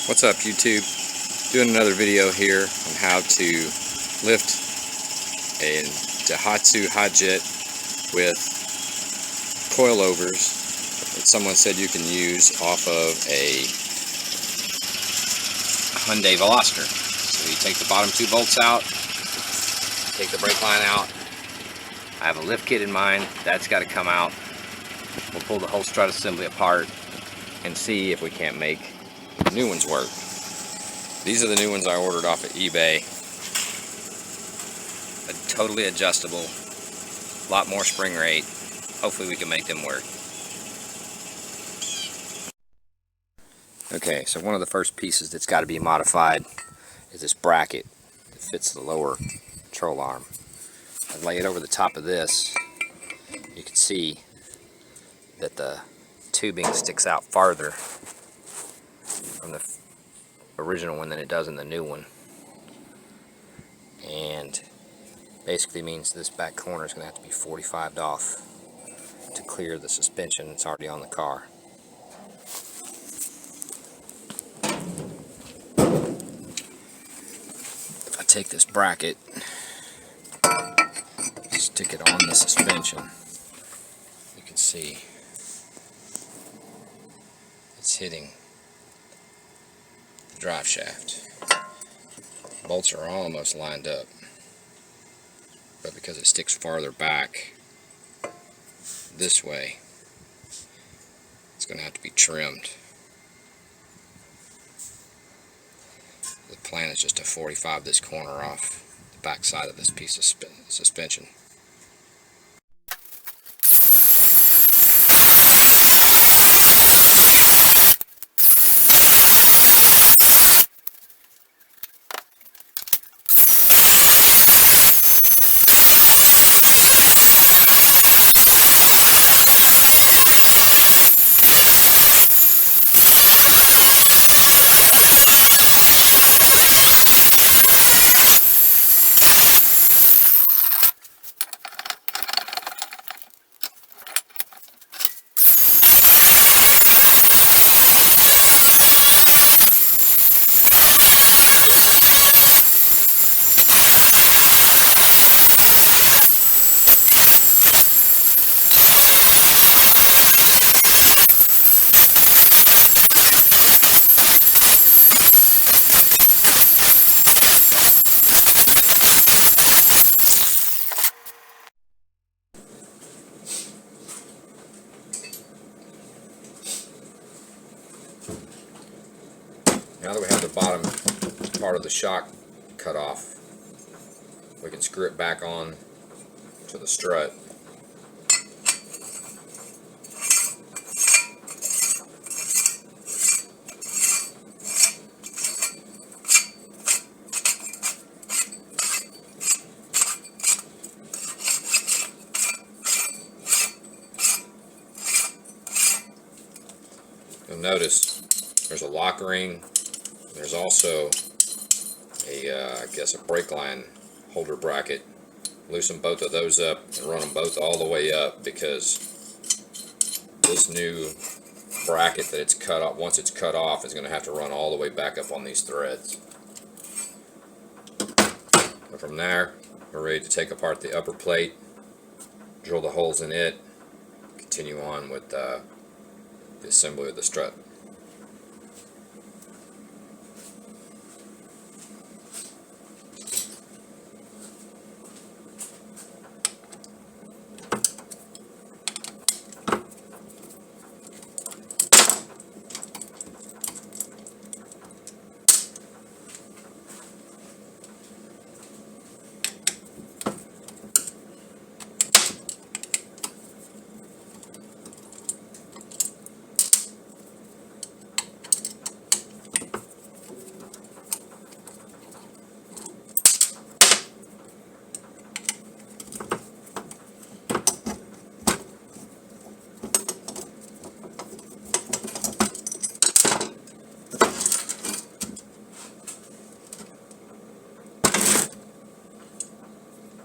What's up, YouTube? Doing another video here on how to lift a Daihatsu HiJet with coilovers that someone said you can use off of a Hyundai Veloster. So you take the bottom two bolts out, take the brake line out. I have a lift kit in mind, that's got to come out. We'll pull the whole strut assembly apart and see if we can't make the new ones work. These are the new ones I ordered off of eBay. Totally adjustable, a lot more spring rate. Hopefully we can make them work. Okay, so one of the first pieces that's got to be modified is this bracket that fits the lower control arm. I lay it over the top of this. You can see that the tubing sticks out farther from the original one than it does in the new one, and basically means this back corner is going to have to be 45'd off to clear the suspension that's already on the car. If I take this bracket, stick it on the suspension, you can see it's hitting the drive shaft. Bolts are almost lined up, but because it sticks farther back this way, it's going to have to be trimmed. The plan is just to 45 this corner off the back side of this piece of suspension. Now that we have the bottom part of the shock cut off, we can screw it back on to the strut. You'll notice there's a lock ring. There's also I guess a brake line holder bracket. Loosen both of those up and run them both all the way up, because this new bracket that it's cut off, once it's cut off, is going to have to run all the way back up on these threads. And from there, we're ready to take apart the upper plate, drill the holes in it, continue on with the assembly of the strut.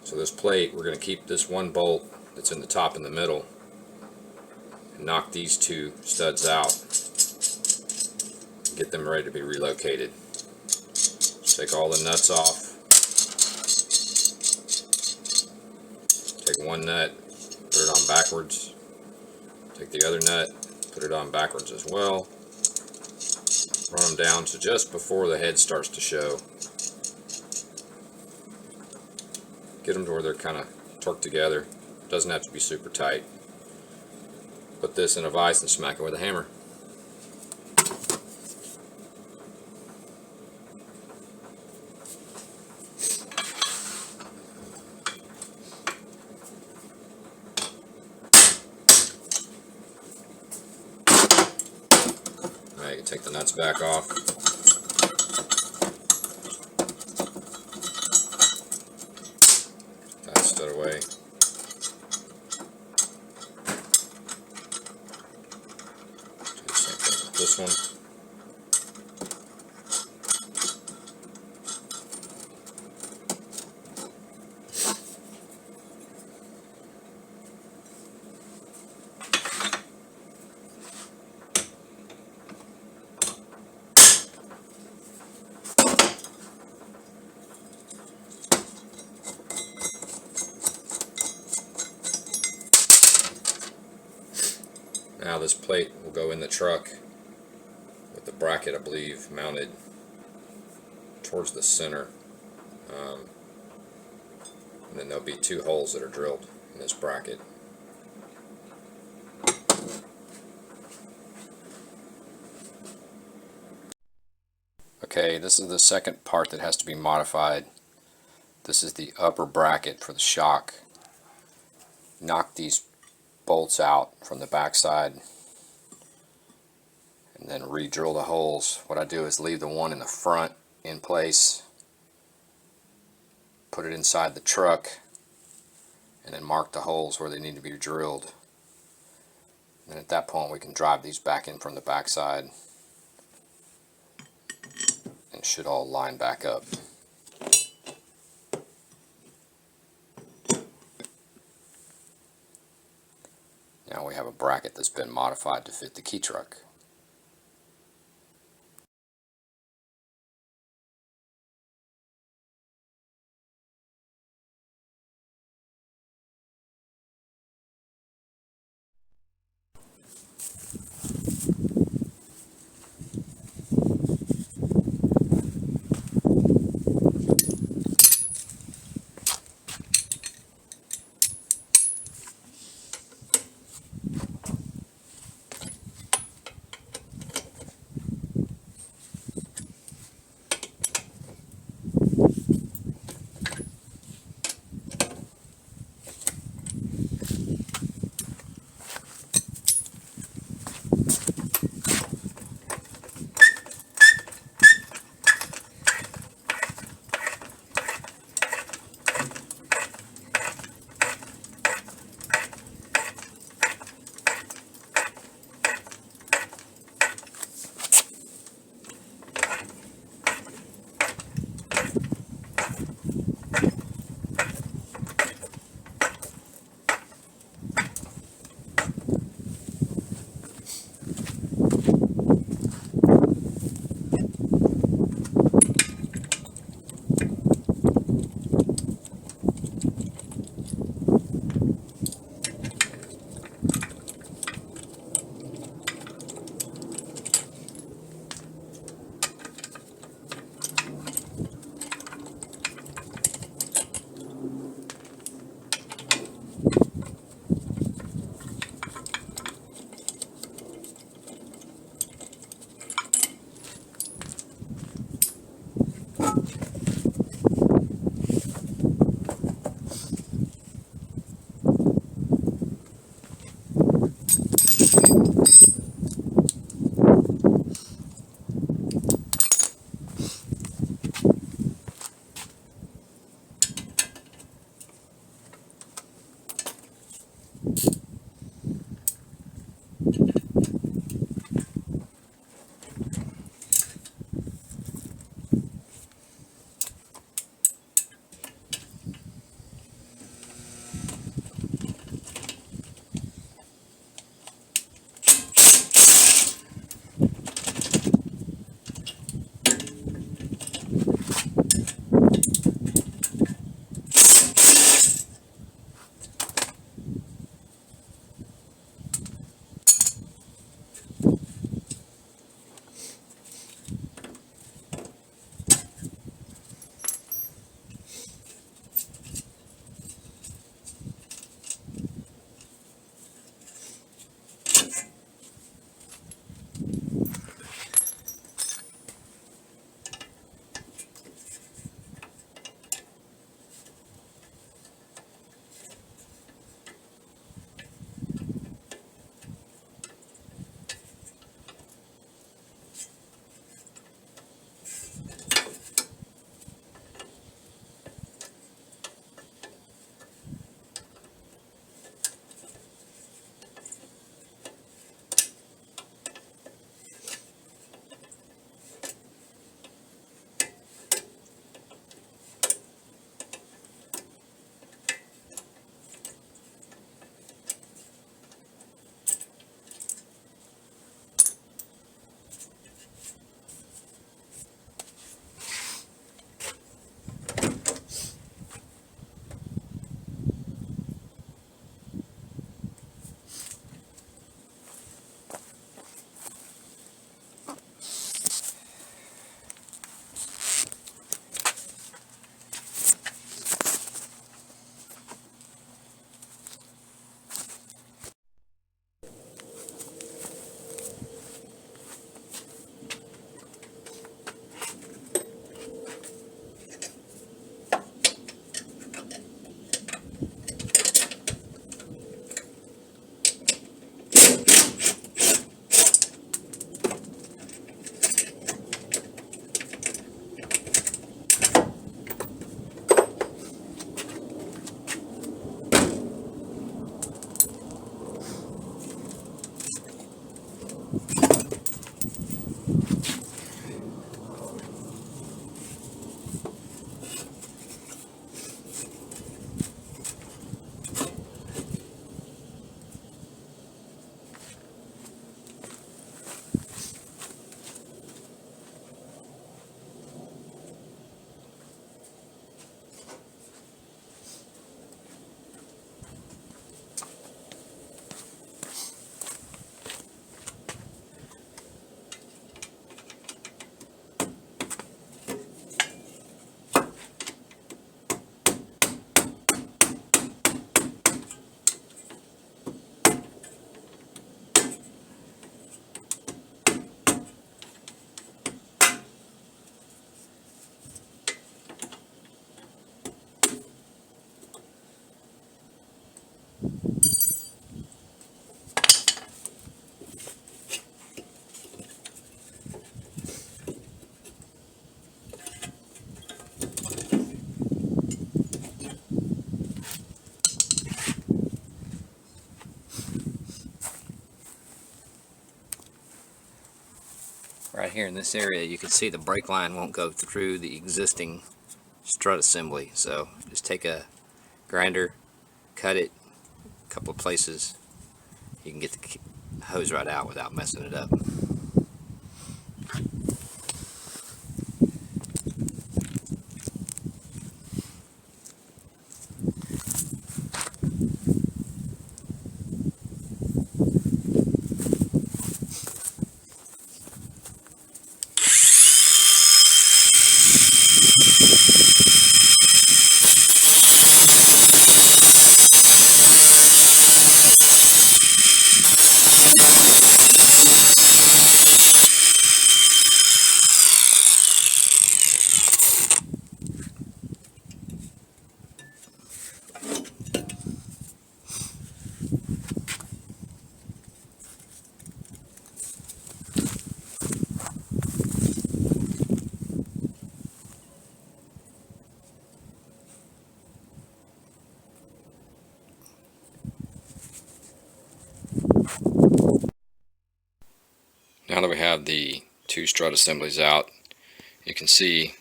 So this plate, we're going to keep this one bolt that's in the top in the middle and knock these two studs out. get them ready to be relocated. Just take all the nuts off. Take one nut, put it on backwards. Take the other nut, put it on backwards as well. Run them down to just before the head starts to show. Get them to where they're kind of torqued together. Doesn't have to be super tight. Put this in a vise and smack it with a hammer. Alright, you can take the nuts back off. That stud away. Do the same thing with this one. Now this plate will go in the truck with the bracket, I believe, mounted towards the center. And then there'll be two holes that are drilled in this bracket. Okay, this is the second part that has to be modified. This is the upper bracket for the shock. Knock these bolts out from the backside and then re-drill the holes. What I do is leave the one in the front in place, put it inside the truck, and then mark the holes where they need to be drilled. And at that point we can drive these back in from the backside and it should all line back up. Now we have a bracket that's been modified to fit the Kei Truck. Right here in this area, you can see the brake line won't go through the existing strut assembly. So just take a grinder, cut it a couple of places. You can get the hose right out without messing it up. Now that we have the two strut assemblies out, you can see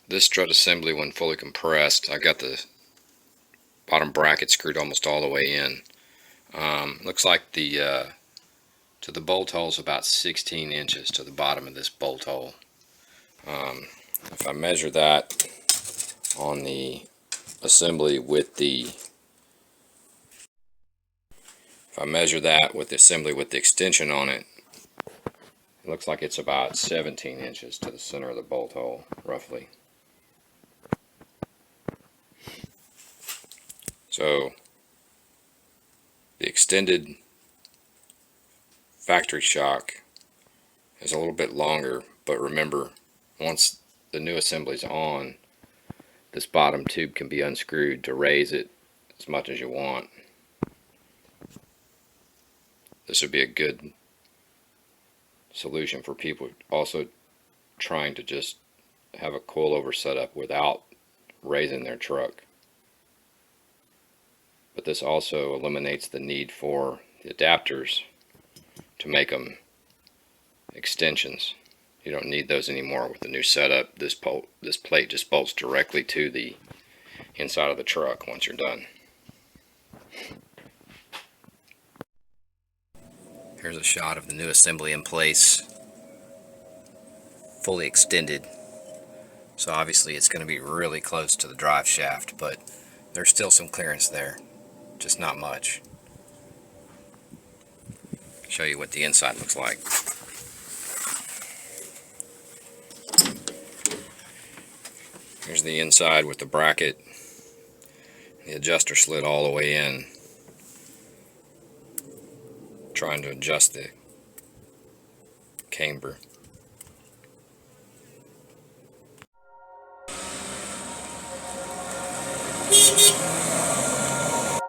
this strut assembly, when fully compressed, I got the bottom bracket screwed almost all the way in. Looks like the to the bolt hole is about 16 inches to the bottom of this bolt hole. If I measure that on the assembly with the assembly with the extension on it, it looks like it's about 17 inches to the center of the bolt hole, roughly. So the extended factory shock is a little bit longer, but remember, once the new assembly's on, this bottom tube can be unscrewed to raise it as much as you want. This would be a good solution for people also trying to just have a coilover setup without raising their truck. But this also eliminates the need for the adapters to make them extensions. You don't need those anymore with the new setup. This plate just bolts directly to the inside of the truck once you're done. Here's a shot of the new assembly in place, fully extended. So obviously it's going to be really close to the drive shaft, but there's still some clearance there, just not much. Show you what the inside looks like. Here's the inside with the bracket, the adjuster slid all the way in, trying to adjust the camber.